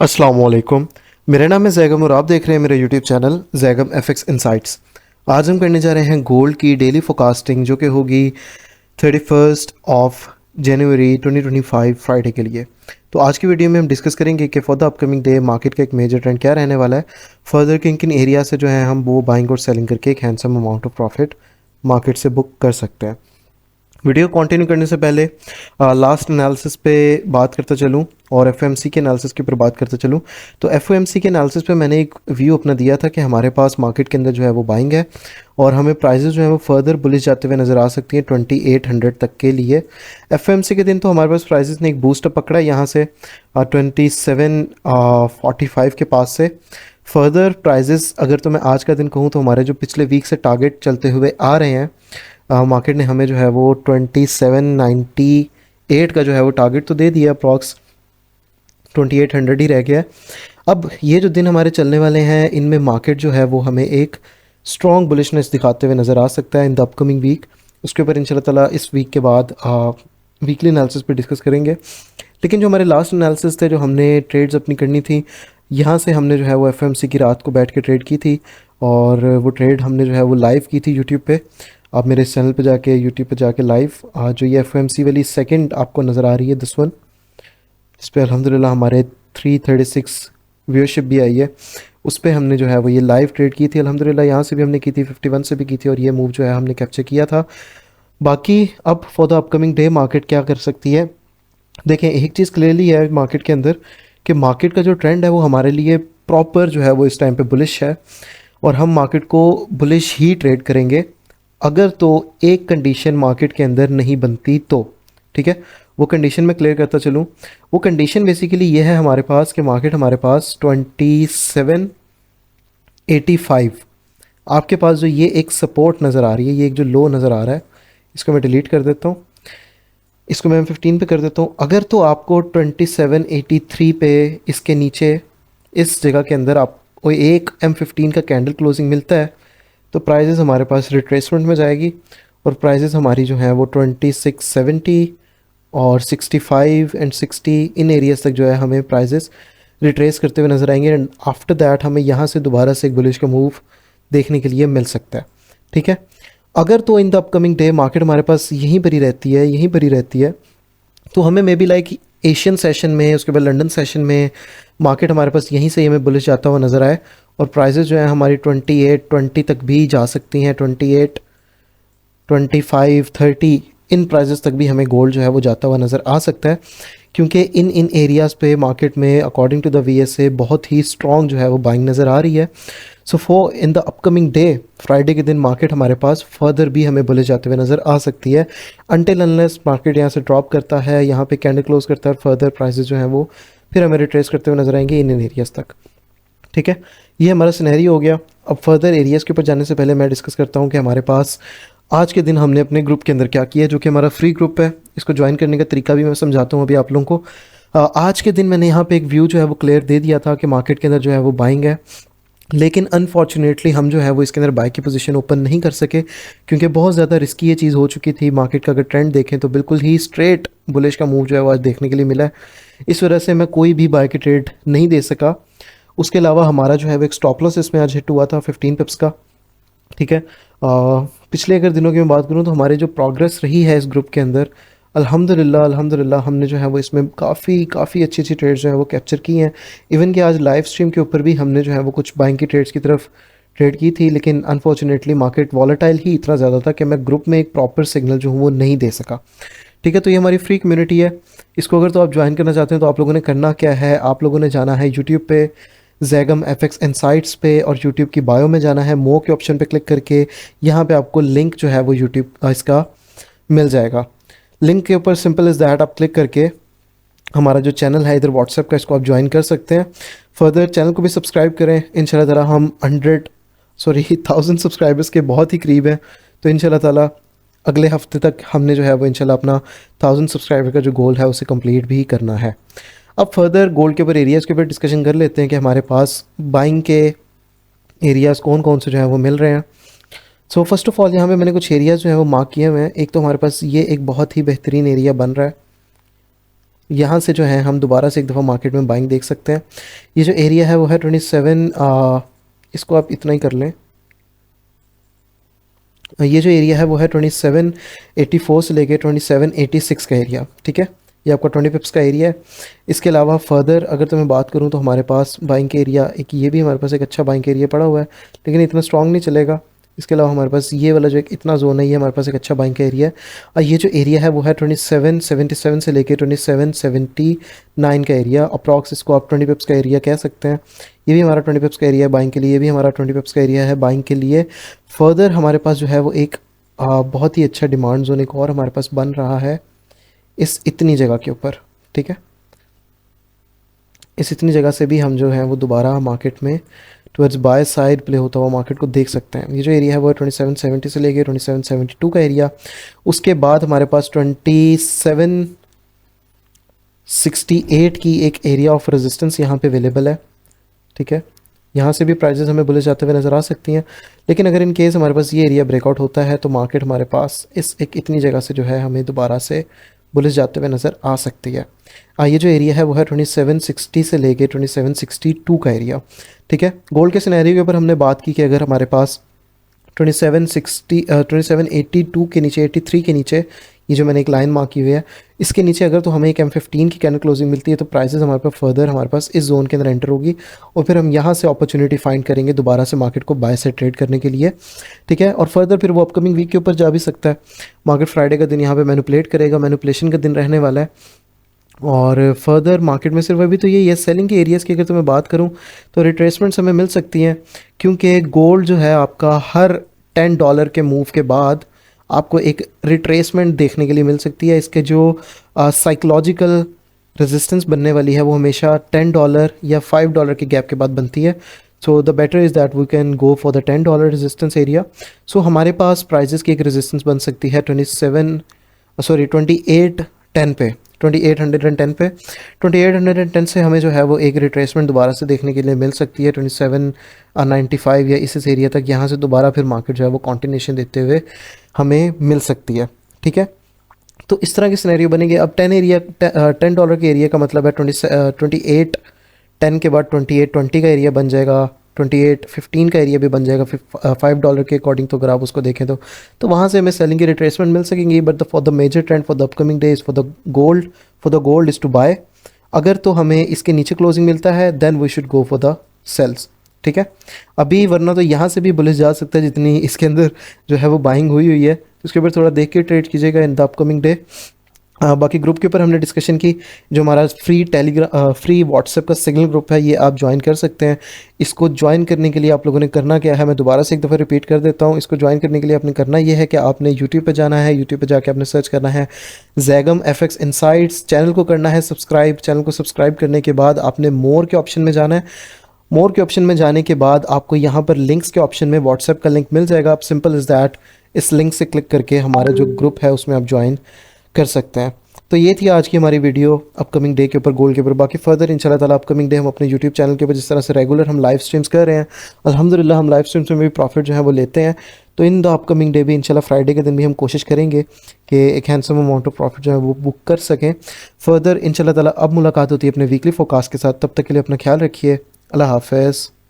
अस्सलाम वालेकुम। मेरा नाम है जैगम और आप देख रहे हैं मेरा YouTube channel Zaigham FX insights. आज हम करने जा रहे हैं गोल्ड की डेली फोरकास्टिंग जो कि होगी 31 जनवरी 2025 फ्राइडे के लिए। तो आज की वीडियो में हम डिस्कस करेंगे कि for the upcoming day market का एक मेजर ट्रेंड क्या रहने वाला है, फर्दर किन किन एरिया से जो है हम वो बाइंग और सेलिंग करके एक handsome amount of profit market से बुक कर सकते हैं। वीडियो कंटिन्यू करने से पहले लास्ट एनालिसिस पे बात करता चलूँ और एफओएमसी के एनालिसिस के ऊपर बात करता चलूँ। तो एफओएमसी के एनालिसिस पे मैंने एक व्यू अपना दिया था कि हमारे पास मार्केट के अंदर जो है वो बाइंग है और हमें प्राइसेस जो है वो फर्दर बुलिश जाते हुए नज़र आ सकती हैं 2800 तक के लिए। एफओएमसी के दिन तो हमारे पास प्राइसेस ने एक बूस्टअप पकड़ा यहाँ से 2745 के पास से। फर्दर प्राइजेस अगर तो मैं आज का दिन कहूँ तो हमारे जो पिछले वीक से टारगेट चलते हुए आ रहे हैं, मार्केट ने हमें जो है वो 2798 का जो है वो टारगेट तो दे दिया, अप्रॉक्स 2800 ही रह गया है। अब ये जो दिन हमारे चलने वाले हैं इनमें मार्केट जो है वो हमें एक स्ट्रॉन्ग बुलिशनेस दिखाते हुए नज़र आ सकता है इन द अपकमिंग वीक। उसके ऊपर इंशाल्लाह ताला इस वीक के बाद वीकली एनालिसिस पे डिस्कस करेंगे। लेकिन जो हमारे लास्ट एनालिसिस थे, जो हमने ट्रेड्स अपनी करनी थी, यहाँ से हमने जो है वो एफएमसी की रात को बैठ के ट्रेड की थी और वो ट्रेड हमने जो है वो लाइव की थी यूट्यूब पे। आप मेरे इस चैनल पे जाके यूट्यूब पे जाके लाइव जो ये एफएमसी वाली सेकंड आपको नज़र आ रही है, दिस वन, इस पर अल्हम्दुलिल्लाह हमारे 336 व्यूअरशिप भी आई है। उस पर हमने जो है वो ये लाइव ट्रेड की थी अल्हम्दुलिल्लाह। यहाँ से भी हमने की थी, 51 से भी की थी और ये मूव जो है हमने कैप्चर किया था। बाकी अब for the upcoming day market क्या कर सकती है, देखें एक चीज़ क्लियरली है मार्केट के अंदर कि मार्केट का जो ट्रेंड है वो हमारे लिए प्रॉपर जो है वो इस टाइम पे बुलिश है और हम मार्केट को बुलिश ही ट्रेड करेंगे अगर तो एक कंडीशन मार्केट के अंदर नहीं बनती तो। ठीक है, वो कंडीशन मैं क्लियर करता चलूँ। वो कंडीशन बेसिकली ये है हमारे पास कि मार्केट हमारे पास 2785, आपके पास जो ये एक सपोर्ट नज़र आ रही है, ये एक जो लो नज़र आ रहा है, इसको मैं डिलीट कर देता हूँ, इसको मैं 15 पे कर देता हूँ। अगर तो आपको 2783 पे इसके नीचे इस जगह के अंदर आपको एक M15 का कैंडल क्लोजिंग मिलता है तो प्राइजेस हमारे पास रिट्रेसमेंट में जाएगी और प्राइजेस हमारी जो हैं वो 2670 और 65 एंड 60 इन एरियाज़ तक जो है हमें प्राइजेस रिट्रेस करते हुए नज़र आएंगे एंड आफ्टर दैट हमें यहाँ से दोबारा से एक बुलिश का मूव देखने के लिए मिल सकता है। ठीक है, अगर तो in the upcoming day market हमारे पास यहीं पर ही रहती है, यहीं पर ही रहती है, तो हमें may be like Asian session में, उसके बाद लंदन सेशन में मार्केट हमारे पास यहीं से हमें बुलिश जाता हुआ नज़र आए और प्राइसेस जो है हमारी 2820 तक भी जा सकती हैं, 28 25 30 इन प्राइसेस तक भी हमें गोल्ड जो है वो जाता हुआ नज़र आ सकता है क्योंकि इन एरियाज़ पे मार्केट में अकॉर्डिंग टू द VSA बहुत ही स्ट्रॉन्ग जो है वो बाइंग नज़र आ रही है। So for in the upcoming day Friday के दिन मार्केट हमारे पास फर्दर भी हमें बुलिश जाते हुए नज़र आ सकती है अनटिल अनलेस मार्केट यहाँ से ड्रॉप करता है, यहाँ पे कैंडल क्लोज करता है और फर्दर प्राइसेस जो हैं वो फिर हमें रिट्रेस करते हुए नज़र आएंगे इन एरियाज़ तक। ठीक है, ये हमारा सिनेरियो हो गया। अब फर्दर एरियाज़ के ऊपर जाने से पहले मैं डिस्कस करता हूँ कि हमारे पास आज के दिन हमने अपने ग्रुप के अंदर क्या किया है, जो कि हमारा फ्री ग्रुप है। इसको ज्वाइन करने का तरीका भी मैं समझाता हूँ अभी आप लोगों को। आज के दिन मैंने यहाँ पे एक व्यू जो है वो क्लियर दे दिया था कि मार्केट के अंदर जो है वो बाइंग है, लेकिन अनफॉर्चुनेटली हम जो है वो इसके अंदर बाई की पोजीशन ओपन नहीं कर सके क्योंकि बहुत ज़्यादा रिस्की ये चीज़ हो चुकी थी। मार्केट का अगर ट्रेंड देखें तो बिल्कुल ही स्ट्रेट बुलिश का मूव जो है वो आज देखने के लिए मिला है, इस वजह से मैं कोई भी बाई की ट्रेड नहीं दे सका। उसके अलावा हमारा जो है वो एक स्टॉप लॉस इसमें आज हिट हुआ था 15 पिप्स का। ठीक है, पिछले अगर दिनों की मैं बात करूं तो हमारी जो प्रोग्रेस रही है इस ग्रुप के अंदर, अल्हम्दुलिल्लाह हमने जो है वो इसमें काफ़ी अच्छी ट्रेड्स जो है वो कैप्चर की हैं। इवन कि आज लाइव स्ट्रीम के ऊपर भी हमने जो है वो कुछ बाइंग की ट्रेड्स की तरफ ट्रेड की थी, लेकिन अनफॉर्चुनेटली मार्केट वॉलेटाइल ही इतना ज़्यादा था कि मैं ग्रुप में एक प्रॉपर सिग्नल जो हूँ वो नहीं दे सका। ठीक है, तो ये हमारी फ्री कम्युनिटी है। इसको अगर तो आप ज्वाइन करना चाहते हैं तो आप लोगों ने करना क्या है, आप लोगों ने जाना है यूट्यूब पे जैगम एफएक्स इनसाइट्स पे और यूट्यूब की बायो में जाना है, मो के ऑप्शन पे क्लिक करके यहाँ पे आपको लिंक जो है वो यूट्यूब इसका मिल जाएगा। लिंक के ऊपर सिंपल इज़ दैट आप क्लिक करके हमारा जो चैनल है इधर व्हाट्सएप का, इसको आप ज्वाइन कर सकते हैं। फर्दर चैनल को भी सब्सक्राइब करें, इंशाल्लाह ताला हम 1000 सब्सक्राइबर्स के बहुत ही करीब हैं, तो इंशाल्लाह ताला अगले हफ्ते तक हमने जो है वो इंशाल्लाह अपना 1000 सब्सक्राइबर का जो गोल है उसे कंप्लीट भी करना है। अब फर्दर गोल्ड के ऊपर एरियाज़ के ऊपर डिस्कशन कर लेते हैं कि हमारे पास बाइंग के एरियाज़ कौन कौन से जो है वो मिल रहे हैं। सो फर्स्ट ऑफ ऑल यहाँ पे मैंने कुछ एरियाज़ जो है वो मार्क किए हुए हैं। एक तो हमारे पास ये एक बहुत ही बेहतरीन एरिया बन रहा है, यहाँ से जो है हम दोबारा से एक दफ़ा मार्केट में बाइंग देख सकते हैं। ये जो एरिया है वो है 27, इसको आप इतना ही कर लें। ये जो एरिया है वो है 2784 से लेके 2786 का एरिया, ठीक है। ये आपका 20 पिप्स का एरिया है। इसके अलावा फर्दर अगर तो मैं बात करूँ तो हमारे पास बाइंग के एरिया एक ये भी हमारे पास एक अच्छा बाइंग के एरिया पड़ा हुआ है, लेकिन इतना स्ट्रॉन्ग नहीं चलेगा। इसके अलावा हमारे पास ये वाला जो एक इतना जोन है, ये हमारे पास एक अच्छा बाइंग का एरिया है। और ये जो एरिया है वो है 2777 से लेके 2779 का एरिया, अप्रॉक्स इसको आप 20 पिप्स का एरिया कह सकते हैं। ये भी हमारा 20 पिप्स का एरिया है बाइंग के लिए, ये भी हमारा 20 पिप्स का एरिया है बाइंग के लिए। फर्दर हमारे पास जो है वो एक बहुत ही अच्छा डिमांड जोन एक और हमारे पास बन रहा है इस इतनी जगह के ऊपर, ठीक है। इस इतनी जगह से भी हम जो है वो दोबारा मार्केट में टुवर्ड्स बाय साइड प्ले होता हुआ मार्केट को देख सकते हैं। ये जो एरिया है वो 2770 से लेके 2772 का एरिया। उसके बाद हमारे पास 2768 की एक एरिया ऑफ रेजिस्टेंस यहाँ पे अवेलेबल है, ठीक है। यहाँ से भी प्राइजेस हमें बुलिश जाते हुए नज़र आ सकती हैं, लेकिन अगर इन केस हमारे पास ये एरिया ब्रेकआउट होता है तो मार्केट हमारे पास इस एक इतनी जगह से जो है हमें दोबारा से बुलिश जाते हुए नज़र आ सकती है। ये जो एरिया है वो है 2760 से लेके 2762 का एरिया, ठीक है। गोल्ड के सिनेरियो के ऊपर हमने बात की कि अगर हमारे पास 2782 के नीचे 83 के नीचे ये जो मैंने एक लाइन मार्क की हुई है इसके नीचे अगर तो हमें एक M15 की कैंडल क्लोजिंग मिलती है तो प्राइसेस हमारे पास फर्दर हमारे पास इस जोन के अंदर एंटर होगी और फिर हम यहाँ से अपॉर्चुनिटी फाइंड करेंगे दोबारा से मार्केट को बाय से ट्रेड करने के लिए, ठीक है। और फर्दर फिर वो अपकमिंग वीक के ऊपर जा भी सकता है। मार्केट फ्राइडे का दिन यहाँ पे मैनिपुलेट करेगा, मैनिपुलेशन का दिन रहने वाला है। और फर्दर मार्केट में सिर्फ अभी तो ये सेलिंग के एरियाज़ की अगर तो मैं बात करूँ तो रिट्रेसमेंट्स हमें मिल सकती हैं, क्योंकि गोल्ड जो है आपका हर $10 के मूव के बाद आपको एक रिट्रेसमेंट देखने के लिए मिल सकती है। इसके जो साइकोलॉजिकल रेजिस्टेंस बनने वाली है वो हमेशा $10 या $5 के गैप के बाद बनती है। So the better is that we can go for the $10 resistance area. So हमारे पास प्राइजेस की एक रेजिस्टेंस बन सकती है 2810 पे, 2810 पे। 2810 से हमें जो है वो एक रिट्रेसमेंट दोबारा से देखने के लिए मिल सकती है 2795 या इस एरिया तक। यहाँ से दोबारा फिर मार्केट जो है वो कॉन्टिन्यूशन देते हुए हमें मिल सकती है, ठीक है। तो इस तरह की सिनेरियो बनेगी। अब $10 के एरिया का मतलब है 2810 के बाद 2820 का एरिया बन जाएगा, 2815 का एरिया भी बन जाएगा $5 के अकॉर्डिंग। तो अगर आप उसको देखें तो वहाँ से हमें सेलिंग की रिट्रेसमेंट मिल सकेंगी। But for the major trend for the upcoming days for the gold is to buy. अगर तो हमें इसके नीचे क्लोजिंग मिलता है then we should go for the sells, ठीक है। अभी वरना तो यहाँ से भी बुलिश जा सकता है जितनी इसके अंदर जो है वो बाइंग हुई है, तो उसके ऊपर थोड़ा देख के ट्रेड कीजिएगा इन द अपकमिंग डे। बाकी ग्रुप के ऊपर हमने डिस्कशन की, जो हमारा फ्री व्हाट्सएप का सिग्नल ग्रुप है ये आप ज्वाइन कर सकते हैं। इसको ज्वाइन करने के लिए आप लोगों ने करना क्या है, मैं दोबारा से एक दफ़ा रिपीट कर देता हूँ। इसको ज्वाइन करने के लिए आपने करना ये है कि आपने यूट्यूब पे जाना है, यूट्यूब पे जाके आपने सर्च करना है ज़ैगम FX इनसाइट्स, चैनल को करना है सब्सक्राइब। चैनल को सब्सक्राइब करने के बाद आपने मोर के ऑप्शन में जाना है। मोर के ऑप्शन में जाने के बाद आपको यहाँ पर लिंक्स के ऑप्शन में व्हाट्सएप का लिंक मिल जाएगा। आप सिंपल इज़ दैट इस लिंक से क्लिक करके हमारा जो ग्रुप है उसमें आप ज्वाइन कर सकते हैं। तो ये थी आज की हमारी वीडियो अपकमिंग डे के ऊपर गोल्ड के ऊपर। बाकी फर्दर इंशाल्लाह ताला अपकमिंग डे हम अपने यूट्यूब चैनल के ऊपर जिस तरह से रेगुलर हम लाइव स्ट्रीम्स कर रहे हैं, अल्हम्दुलिल्लाह हम लाइव स्ट्रीम्स में भी प्रॉफिट जो है वो लेते हैं। तो इन द अपकमिंग डे भी इंशाल्लाह फ्राइडे के दिन भी हम कोशिश करेंगे कि एक हैंडसम अमाउंट ऑफ प्रॉफिट जो है वो बुक कर सकें। फर्दर इंशाल्लाह ताला अब मुलाकात होती है अपने वीकली फोरकास्ट के साथ। तब तक के लिए अपना ख्याल रखिए। अल्लाह हाफ़िज़।